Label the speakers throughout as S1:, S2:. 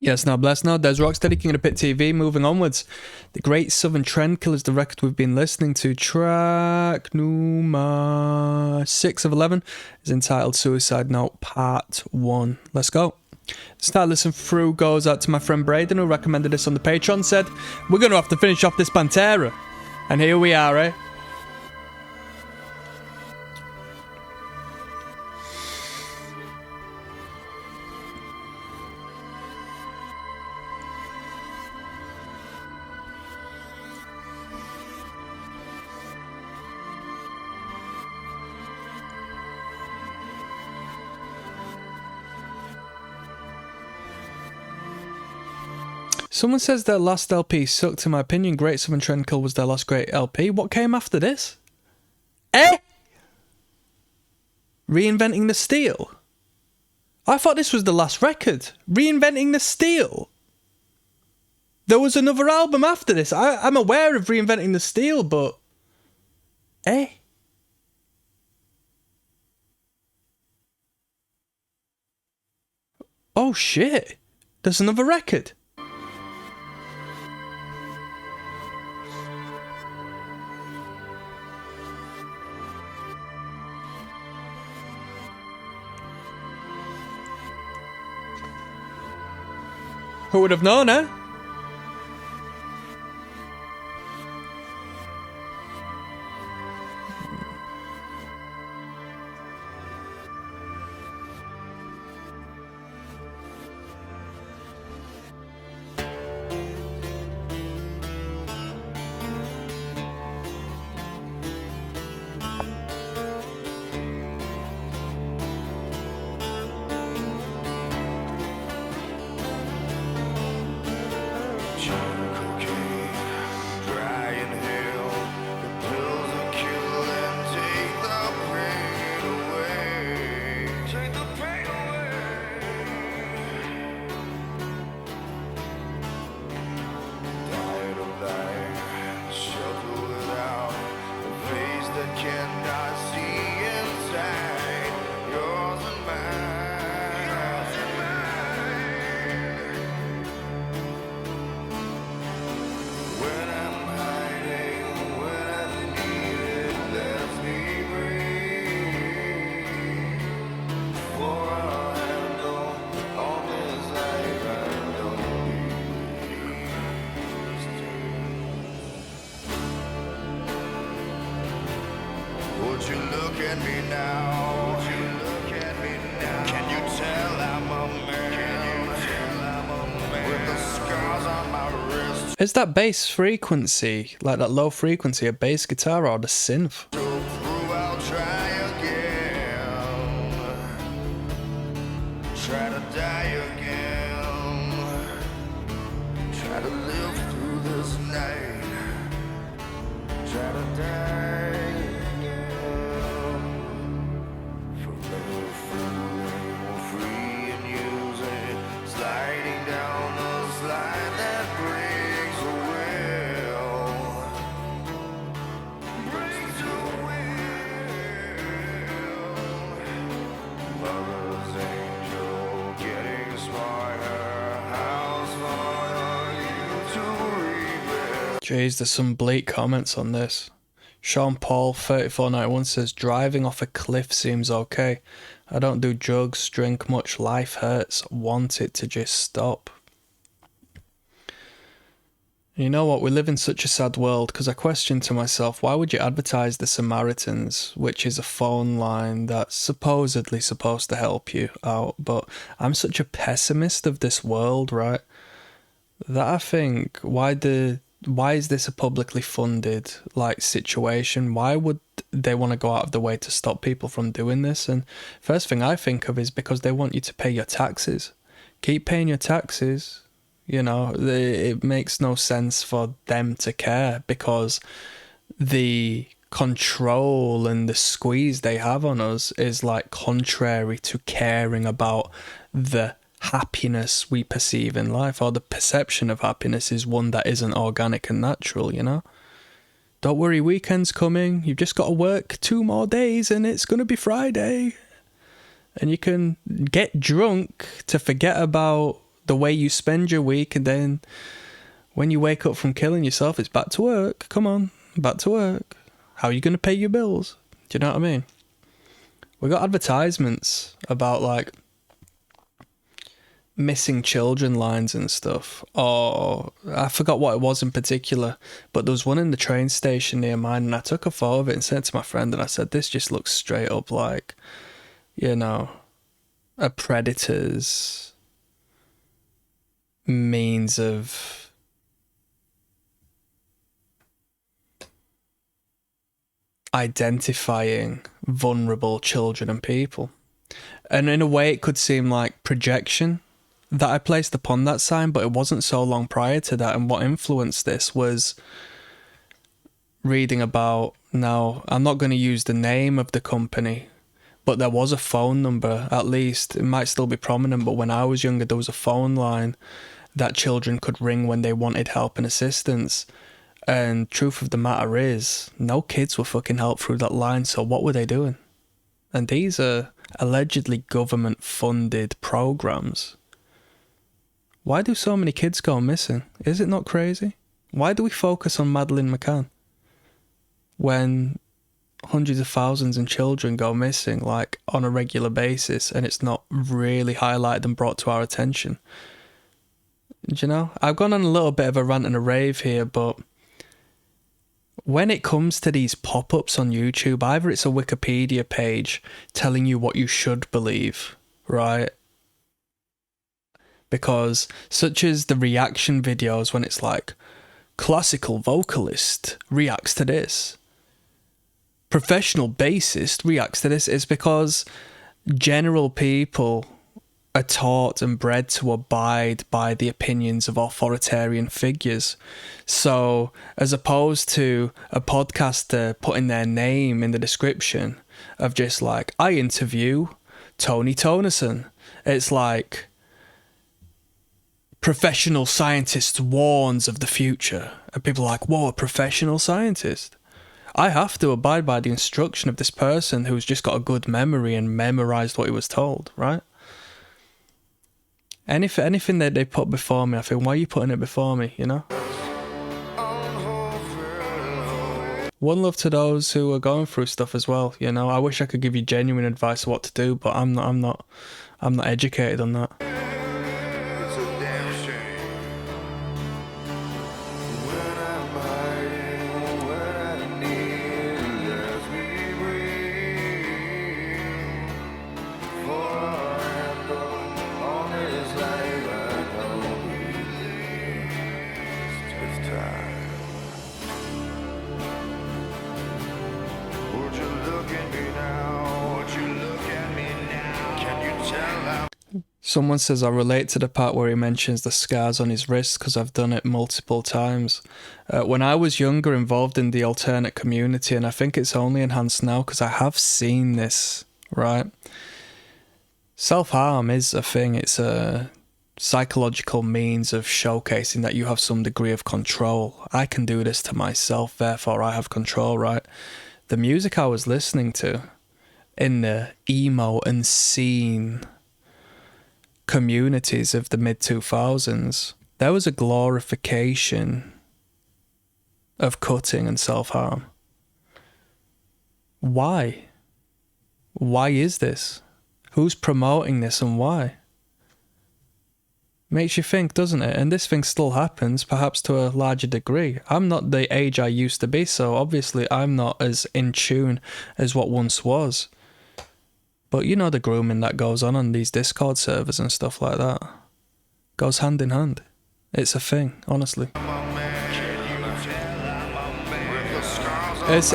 S1: Yes, now bless now. There's Rocksteady, King of the Pit TV. Moving onwards. The Great Southern Trend Killers, the record we've been listening to. Track number 6 of 11 is entitled Suicide Note Part 1. Let's go. Start listening through goes out to my friend Braden, who recommended this on the Patreon. Said, we're going to have to finish off this Pantera. And here we are, eh? Someone says their last LP sucked. In my opinion, Great Southern Trend Kill was their last great LP. What came after this? Eh? Reinventing the Steel? I thought this was the last record. Reinventing the Steel? There was another album after this. I'm aware of Reinventing the Steel, but... Eh? Oh shit. There's another record. Who would have known, eh? Is that bass frequency, like that low frequency, a bass guitar or the synth? Jeez, there's some bleak comments on this. Sean Paul 3491 says, driving off a cliff seems okay. I don't do drugs, drink much, life hurts, want it to just stop. You know what, we live in such a sad world, because I question to myself, why would you advertise the Samaritans, which is a phone line that's supposedly supposed to help you out, but I'm such a pessimist of this world, right, that I think, why is this a publicly funded like situation? Why would they want to go out of the way to stop people from doing this? And first thing I think of is because they want you to pay your taxes. Keep paying your taxes. You know, it makes no sense for them to care, because the control and the squeeze they have on us is like contrary to caring about the happiness we perceive in life, or the perception of happiness is one that isn't organic and natural, you know? Don't worry, weekend's coming, you've just got to work 2 more days and it's going to be Friday. And you can get drunk to forget about the way you spend your week, and then when you wake up from killing yourself, it's back to work. Come on, back to work. How are you going to pay your bills? Do you know what I mean? We got advertisements about like missing children lines and stuff. Or I forgot what it was in particular, but there was one in the train station near mine, and I took a photo of it and sent it to my friend, and I said, this just looks straight up like, you know, a predator's means of identifying vulnerable children and people. And in a way it could seem like projection that I placed upon that sign, but it wasn't so long prior to that. And what influenced this was reading about, now I'm not going to use the name of the company, but there was a phone number, at least it might still be prominent, but when I was younger there was a phone line that children could ring when they wanted help and assistance. And truth of the matter is, no kids were fucking helped through that line, so what were they doing? And these are allegedly government funded programs. Why do so many kids go missing? Is it not crazy? Why do we focus on Madeleine McCann when hundreds of thousands of children go missing like on a regular basis, and it's not really highlighted and brought to our attention? Do you know? I've gone on a little bit of a rant and a rave here, but when it comes to these pop-ups on YouTube, either it's a Wikipedia page telling you what you should believe, right? Because such as the reaction videos when it's like, classical vocalist reacts to this, professional bassist reacts to this, is because general people are taught and bred to abide by the opinions of authoritarian figures. So as opposed to a podcaster putting their name in the description of just like, I interview Tony Tonison, it's like, professional scientist warns of the future. And people are like, whoa, a professional scientist? I have to abide by the instruction of this person who's just got a good memory and memorized what he was told, right? Anything that they put before me, I think, why are you putting it before me, you know? One love to those who are going through stuff as well, you know? I wish I could give you genuine advice of what to do, but I'm not educated on that. Someone says I relate to the part where he mentions the scars on his wrists because I've done it multiple times. When I was younger, involved in the alternate community, and I think it's only enhanced now because I have seen this, right? Self-harm is a thing. It's a psychological means of showcasing that you have some degree of control. I can do this to myself, therefore I have control, right? The music I was listening to in the emo and scene communities of the mid-2000s, there was a glorification of cutting and self-harm. Why? Why is this? Who's promoting this and why? Makes you think, doesn't it? And this thing still happens, perhaps to a larger degree. I'm not the age I used to be, so obviously I'm not as in tune as what once was. But you know the grooming that goes on these Discord servers and stuff like that. Goes hand in hand. It's a thing, honestly. There's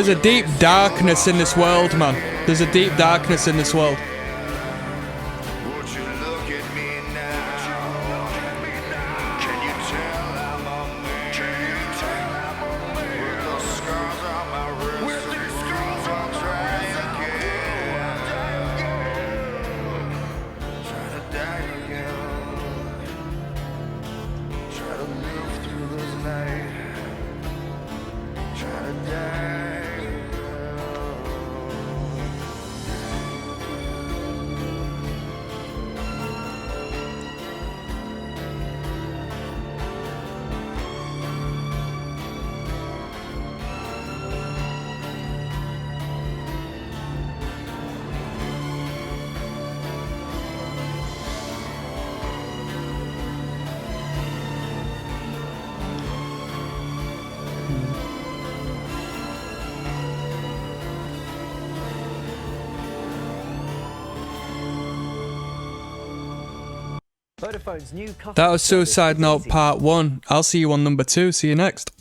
S1: a deep darkness in this world, man. There's a deep darkness in this world.
S2: Vodafone's new customer
S1: That was
S2: service
S1: Suicide
S2: is
S1: Note
S2: easy.
S1: Part 1. I'll see you on number 2. See you next.